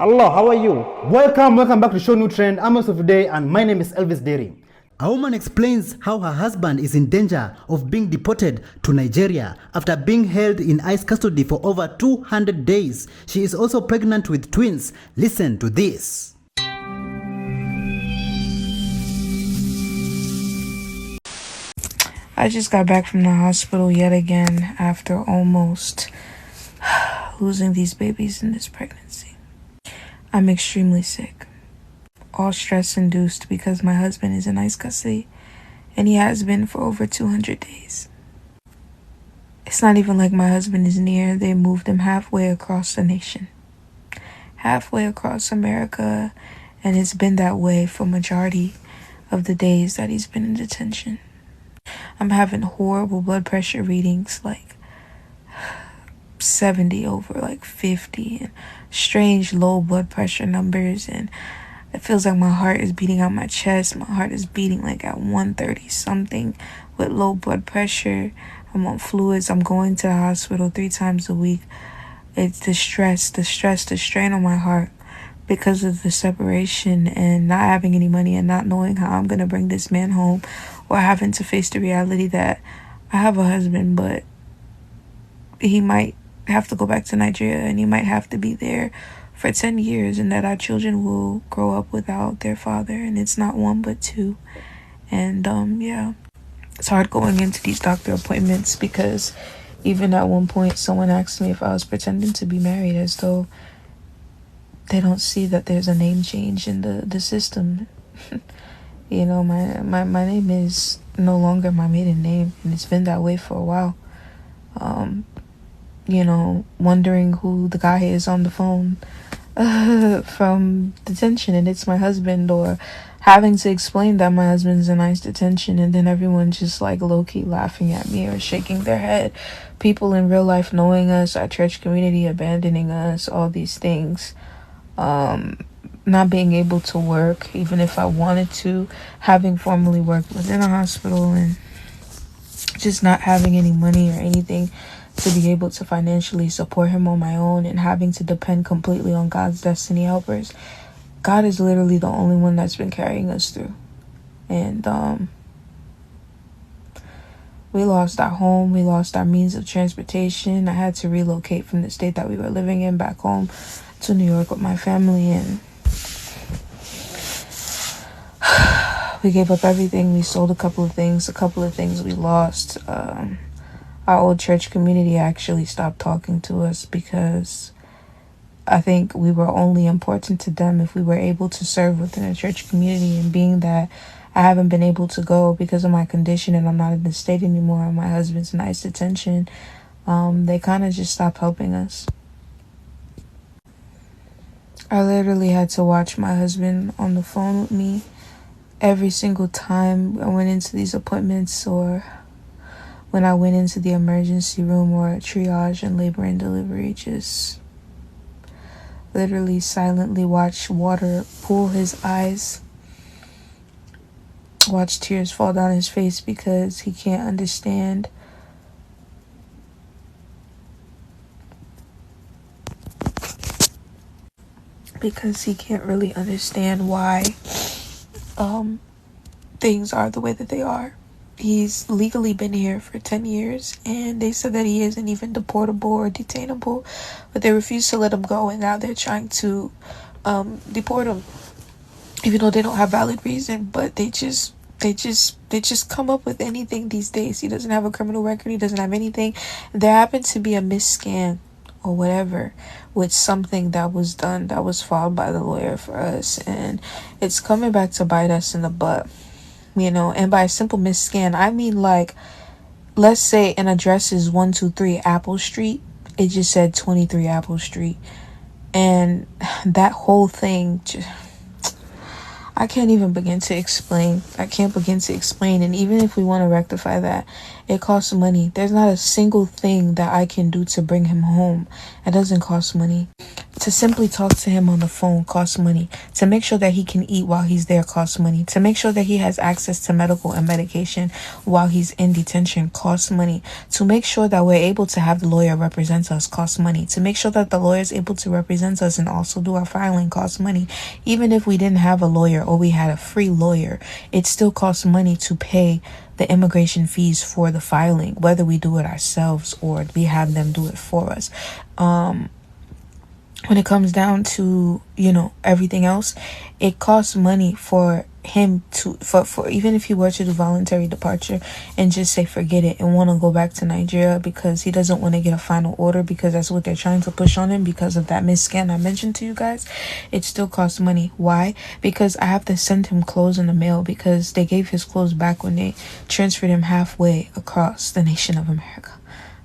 Hello, how are you? Welcome back to ShowNewTrend. I'm host of today, and my name is Elvis Dairy. A woman explains how her husband is in danger of being deported to Nigeria after being held in ICE custody for over 200 days. She is also pregnant with twins. Listen to this. I just got back from the hospital yet again after almost losing these babies in this pregnancy. I'm extremely sick. All stress-induced because my husband is in ICE custody, and he has been for over 200 days. It's not even like my husband is near. They moved him halfway across the nation, halfway across America, and it's been that way for majority of the days that he's been in detention. I'm having horrible blood pressure readings, like 70 over like 50, and strange low blood pressure numbers, and it feels like my heart is beating out my chest. My heart is beating like at 130 something with low blood pressure. I'm on fluids. I'm going to the hospital 3 times a week. It's the strain on my heart because of the separation and not having any money and not knowing how I'm going to bring this man home, or having to face the reality that I have a husband, but he might have to go back to Nigeria and he might have to be there for 10 years, and that our children will grow up without their father, and it's not 1 but 2. And yeah, it's hard going into these doctor appointments because even at one point someone asked me if I was pretending to be married, as though they don't see that there's a name change in the system. You know, my name is no longer my maiden name, and it's been that way for a while. You know, wondering who the guy is on the phone from detention, and it's my husband, or having to explain that my husband's in ICE detention, and then everyone just like low-key laughing at me or shaking their head. People in real life knowing us, our church community abandoning us, all these things. Not being able to work, even if I wanted to, having formerly worked within a hospital, and just not having any money or anything to be able to financially support him on my own, and having to depend completely on God's destiny helpers. God is literally the only one that's been carrying us through. And we lost our home, we lost our means of transportation. I had to relocate from the state that we were living in back home to New York with my family, and we gave up everything. We sold a couple of things we lost. Our old church community actually stopped talking to us because I think we were only important to them if we were able to serve within a church community. And being that I haven't been able to go because of my condition, and I'm not in the state anymore, and my husband's in ICE detention, they kind of just stopped helping us. I literally had to watch my husband on the phone with me every single time I went into these appointments, or when I went into the emergency room or triage and labor and delivery. Just literally silently watch water pool his eyes, watch tears fall down his face because he can't understand really understand why things are the way that they are. He's legally been here for 10 years, and they said that he isn't even deportable or detainable, but they refuse to let him go, and now they're trying to deport him, even though they don't have valid reason. But they just come up with anything these days. He doesn't have a criminal record, he doesn't have anything. There happened to be a misscan or whatever with something that was done, that was filed by the lawyer for us, and it's coming back to bite us in the butt. You know, and by a simple misscan, I mean, like, let's say an address is 123 Apple Street. It just said 23 Apple Street. And that whole thing, I can't even begin to explain. And even if we want to rectify that, it costs money. There's not a single thing that I can do to bring him home. It doesn't cost money. To simply talk to him on the phone costs money. To make sure that he can eat while he's there costs money. To make sure that he has access to medical and medication while he's in detention costs money. To make sure that we're able to have the lawyer represent us costs money. To make sure that the lawyer is able to represent us and also do our filing costs money. Even if we didn't have a lawyer or we had a free lawyer, it still costs money to pay the immigration fees for the filing, whether we do it ourselves or we have them do it for us. When it comes down to, everything else, it costs money for him for even if he were to do voluntary departure and just say forget it and want to go back to Nigeria because he doesn't want to get a final order, because that's what they're trying to push on him because of that misscan I mentioned to you guys. It still costs money. Why? Because I have to send him clothes in the mail, because they gave his clothes back when they transferred him halfway across the nation of America.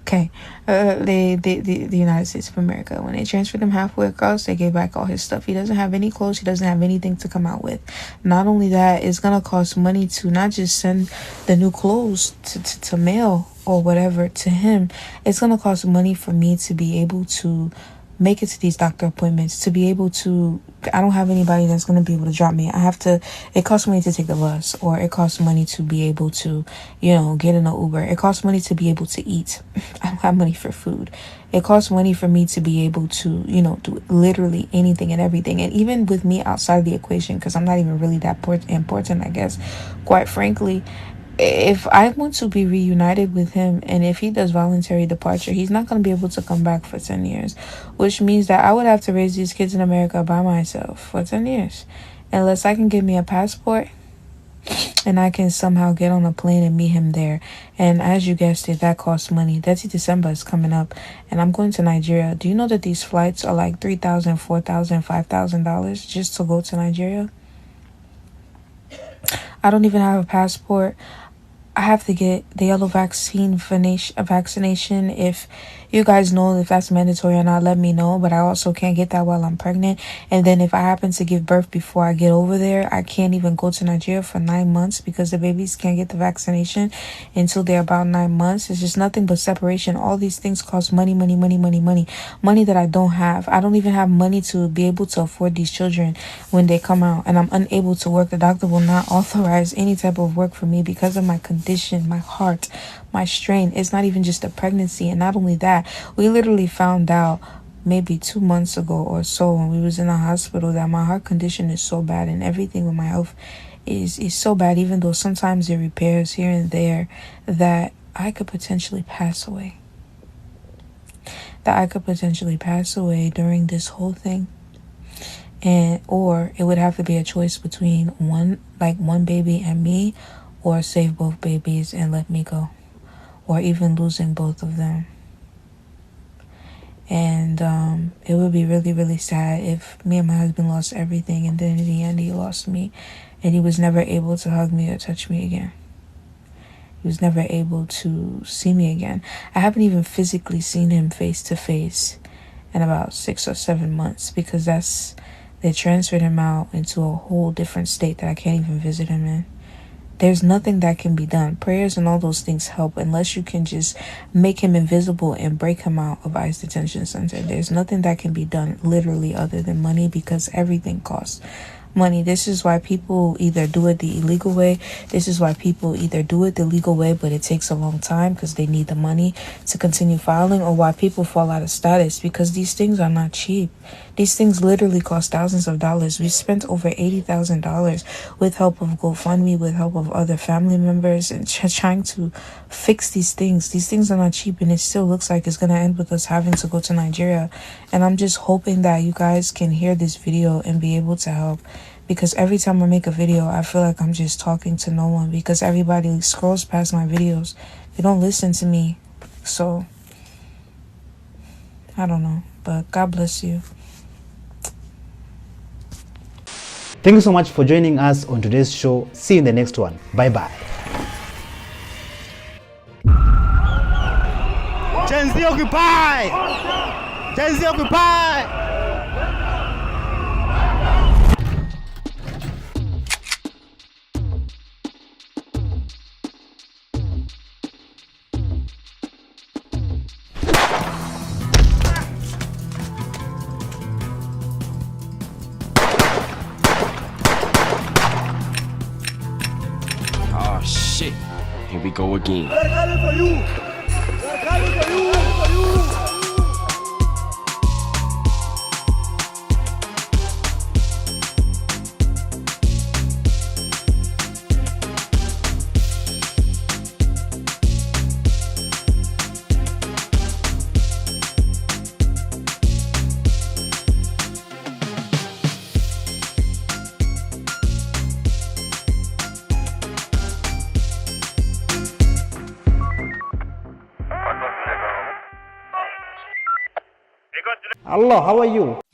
Okay, the United States of America. When they transferred him halfway across, they gave back all his stuff. He doesn't have any clothes. He doesn't have anything to come out with. Not only that, it's gonna cost money to not just send the new clothes to mail or whatever to him. It's gonna cost money for me to be able to make it to these doctor appointments, to be able to, I don't have anybody that's going to be able to drop me. It costs money to take the bus, or it costs money to be able to, get in an Uber. It costs money to be able to eat. I don't have money for food. It costs money for me to be able to, do literally anything and everything. And even with me outside of the equation, because I'm not even really that important, I guess, quite frankly, if I want to be reunited with him and if he does voluntary departure, he's not going to be able to come back for 10 years, which means that I would have to raise these kids in America by myself for 10 years, unless I can get me a passport and I can somehow get on a plane and meet him there. And as you guessed it, that costs money. That's December is coming up and I'm going to Nigeria. Do you know that these flights are like $3,000, $4,000, $5,000 just to go to Nigeria? I don't even have a passport. I have to get the yellow vaccination. If you guys know if that's mandatory or not, let me know. But I also can't get that while I'm pregnant. And then if I happen to give birth before I get over there, I can't even go to Nigeria for 9 months because the babies can't get the vaccination until they're about 9 months. It's just nothing but separation. All these things cost money that I don't have. I don't even have money to be able to afford these children when they come out, and I'm unable to work. The doctor will not authorize any type of work for me because of my condition, my heart, my strain. It's not even just a pregnancy. And not only that, we literally found out maybe 2 months ago or so when we was in the hospital that my heart condition is so bad and everything with my health is so bad, even though sometimes it repairs here and there, that I could potentially pass away. During this whole thing. Or it would have to be a choice between one baby and me, or save both babies and let me go, or even losing both of them. And it would be really, really sad if me and my husband lost everything and then in the end he lost me and he was never able to hug me or touch me again. He was never able to see me again. I haven't even physically seen him face to face in about 6 or 7 months because they transferred him out into a whole different state that I can't even visit him in. There's nothing that can be done. Prayers and all those things help unless you can just make him invisible and break him out of ICE detention center. There's nothing that can be done literally other than money, because everything costs money. This is why people either do it the illegal way. This is why people either do it the legal way, but it takes a long time because they need the money to continue filing, or why people fall out of status because these things are not cheap. These things literally cost thousands of dollars. We spent over $80,000 with help of GoFundMe, with help of other family members, and trying to fix these things. These things are not cheap, and it still looks like it's going to end with us having to go to Nigeria. And I'm just hoping that you guys can hear this video and be able to help. Because every time I make a video, I feel like I'm just talking to no one, because everybody scrolls past my videos. They don't listen to me. So, I don't know. But God bless you. Thank you so much for joining us on today's show. See you in the next one. Bye-bye. Gen Z occupy! Gen Z occupy! Here we go again. Hello, how are you?